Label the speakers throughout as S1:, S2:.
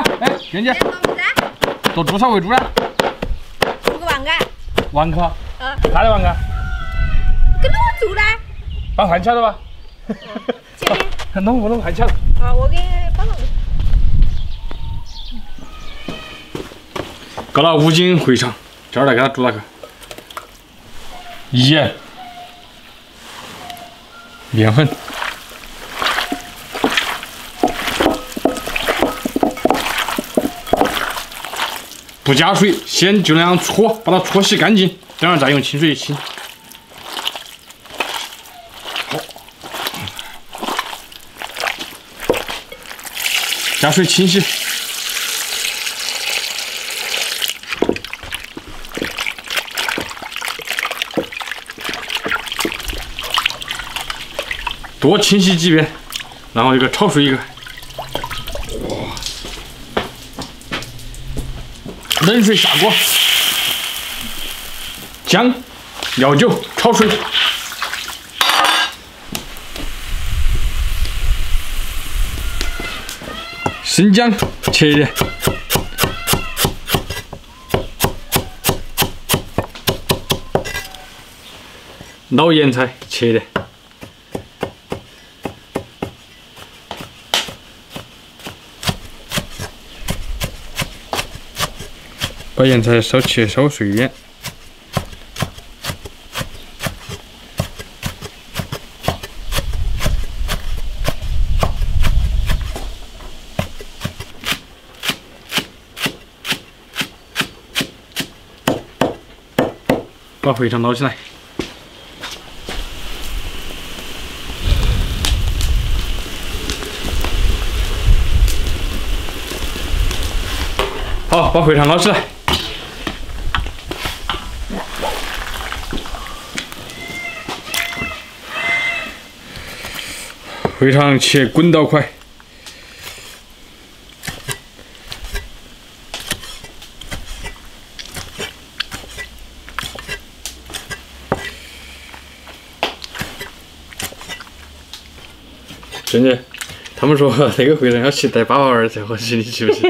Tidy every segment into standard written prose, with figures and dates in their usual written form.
S1: 啊！哎，娟姐，做多少为主呢？
S2: 做个王嘎。
S1: 王卡。啥的王卡？
S2: 跟着我做的。
S1: 把饭吃了吧？
S2: 姐妹。
S1: 弄饭吃了。
S2: 啊，我给你帮忙。
S1: 到了武警会场，这儿来给他煮那个盐、面粉。 不加水，先就那样搓，把它搓洗干净，等会儿再用清水清。好，加水清洗。多清洗几遍，然后一个焯水一个。 冷水下锅，姜、料酒焯水，生姜切一点，老盐菜切一点。 把盐菜稍切稍碎一点，把肥肠捞起来。好，把肥肠捞起来。 肥肠切滚刀块，娟姐，他们说那个肥肠要去带8娃儿才合适，你去不去？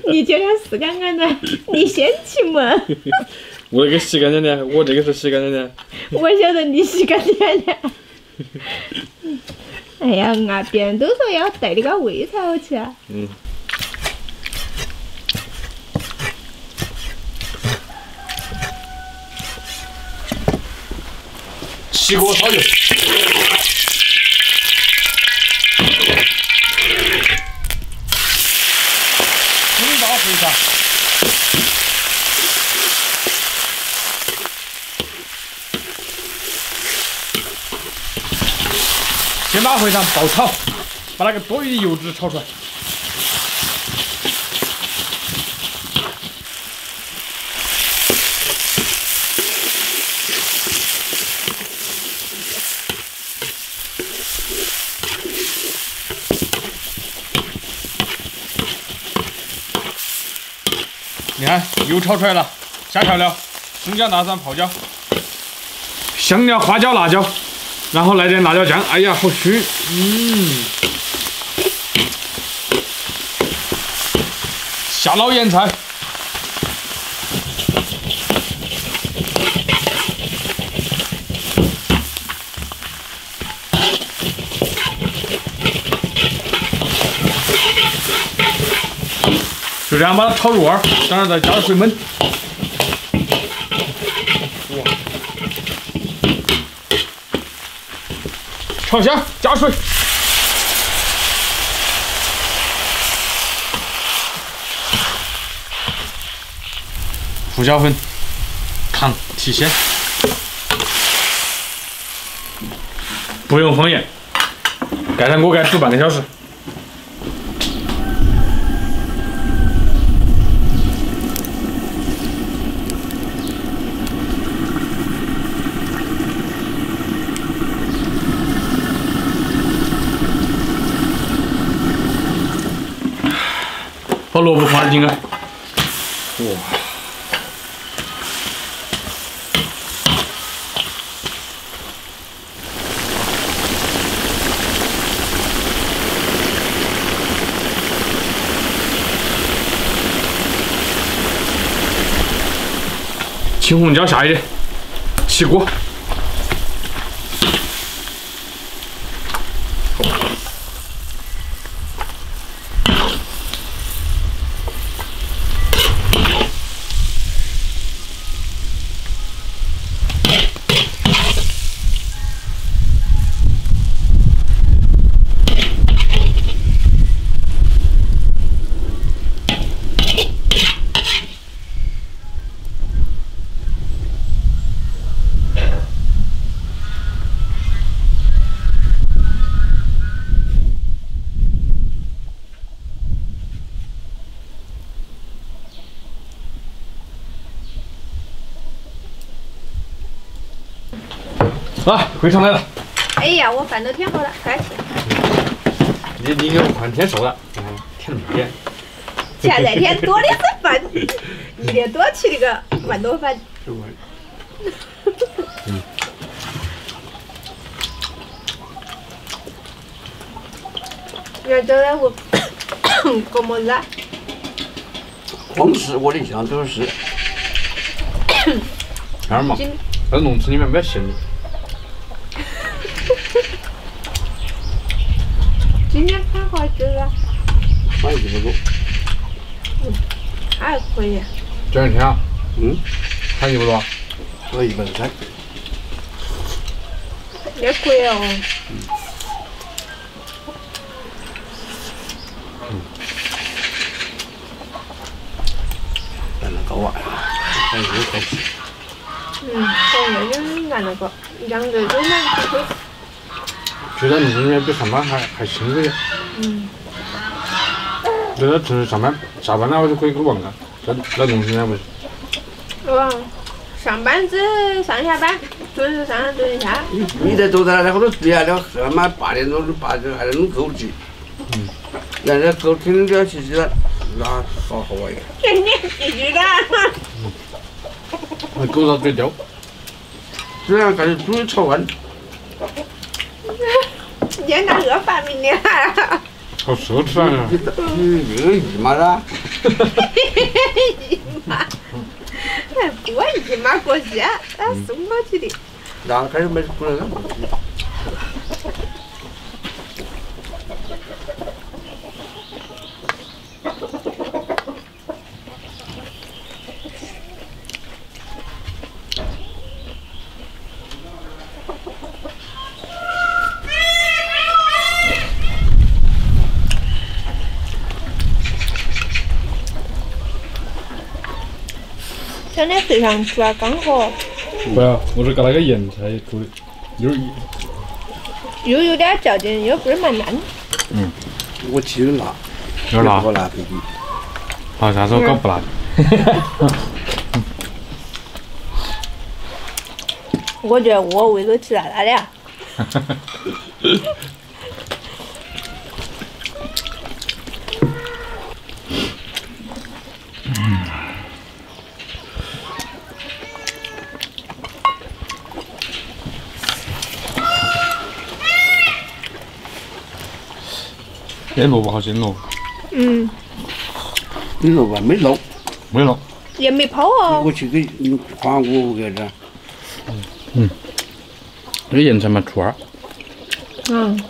S2: 你觉得是干干的，你先去嘛。
S1: 我那个洗干净的，我这个是洗干净的。
S2: 我晓得你洗干净的。哎呀，别人都说要带那个味才好吃啊。
S1: 嗯。起锅烧油。清刀肥肠。 先把肥肠爆炒，把那个多余的油脂炒出来。你看，油炒出来了，下调料：生姜、大蒜、泡椒、香料、花椒、辣椒。 然后来点辣椒酱，哎呀，好熏！下老盐菜，就这样把它炒入味儿，等会儿再加水焖。 炒香，加水，胡椒粉、糖提鲜，不用封盐，盖上锅盖煮半个小时。把萝卜放进来，哇！青红椒下一点，起锅。啊，回上来了！
S2: 哎呀，我饭都添好了，快吃。
S1: 你给我饭添熟了，添那么点。
S2: 现在添多的是饭，一点多吃那个万多饭。你看这个我搞么子啊？
S3: 光是我的印象都是。
S1: 干嘛？在笼子里面没馅的。
S2: 今天看好吃了，
S3: 买这么多。
S2: 还可以。
S1: 这两天啊，还有不多？
S3: 我130。
S2: 也贵哦。
S3: 按那个碗，还有开始。
S2: 我那天按那个2个都蛮吃亏。
S1: 觉得你里面比上班还辛苦点。觉得平时上班下班了我就可以去玩啊，在农村呢不是？
S2: 上班只上下班，准时上准时下。
S3: 你在都在那后头对呀，那妈8点钟还在弄狗急。人家狗天天都要去了，那好好玩呀。
S2: 天天必须的。
S1: 那狗到嘴叼。
S3: 这样感觉猪肉炒饭。
S2: 人家饿发明的。
S1: 好奢侈啊！
S3: 这个姨妈啦。
S2: 姨妈，不姨妈过节，俺送过去的。
S3: 那开始没不能干。
S2: 想在水上煮啊，刚好。
S1: 不要，我是搞那个盐菜做的，
S2: 又有点嚼劲，又不是蛮烂。
S3: 我其实辣，
S1: 有点辣。
S3: 我辣弟弟。
S1: 好，下次我搞不辣的。
S2: 我觉得我胃都吃辣辣的呀。
S1: 这萝卜好鲜哦。
S3: 你萝卜没弄，
S1: 没弄。
S2: 也没泡哦。
S3: 我去给花我给这。
S1: 这个盐菜蛮串儿。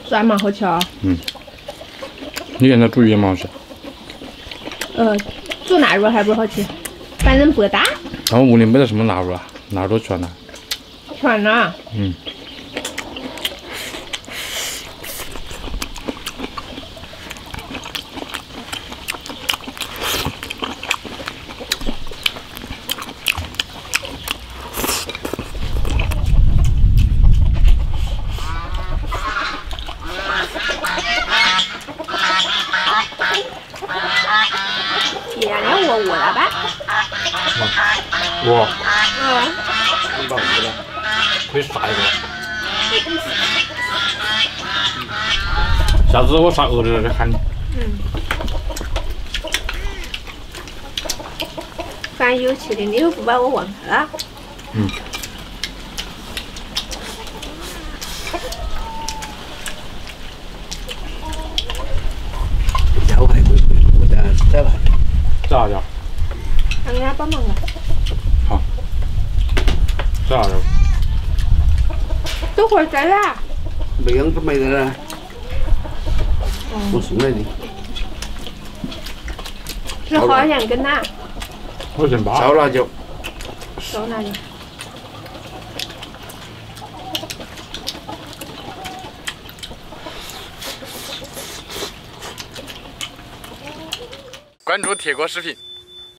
S2: 这还蛮好吃啊。
S1: 你盐菜煮也蛮好吃。
S2: 煮腊肉还不好吃，反正不大。
S1: 但我屋里没得什么腊肉啊，腊肉都全了。
S2: 全了。今天我饿了吧？
S1: 我
S3: 你把我了。
S1: 可以杀一个。下次我杀鹅的再喊你。
S2: 反正有吃的，你又不把我忘开了。
S3: 脚还贵，我再来。
S1: 咋叫？
S2: 让人家帮忙了。
S1: 好。啥肉？
S2: 都会在啦。
S3: 没养都没得了，我送来的。
S2: 是花样跟哪？
S1: 我剩8。
S3: 烧辣椒。
S2: 烧辣椒。
S1: 关注铁锅视频。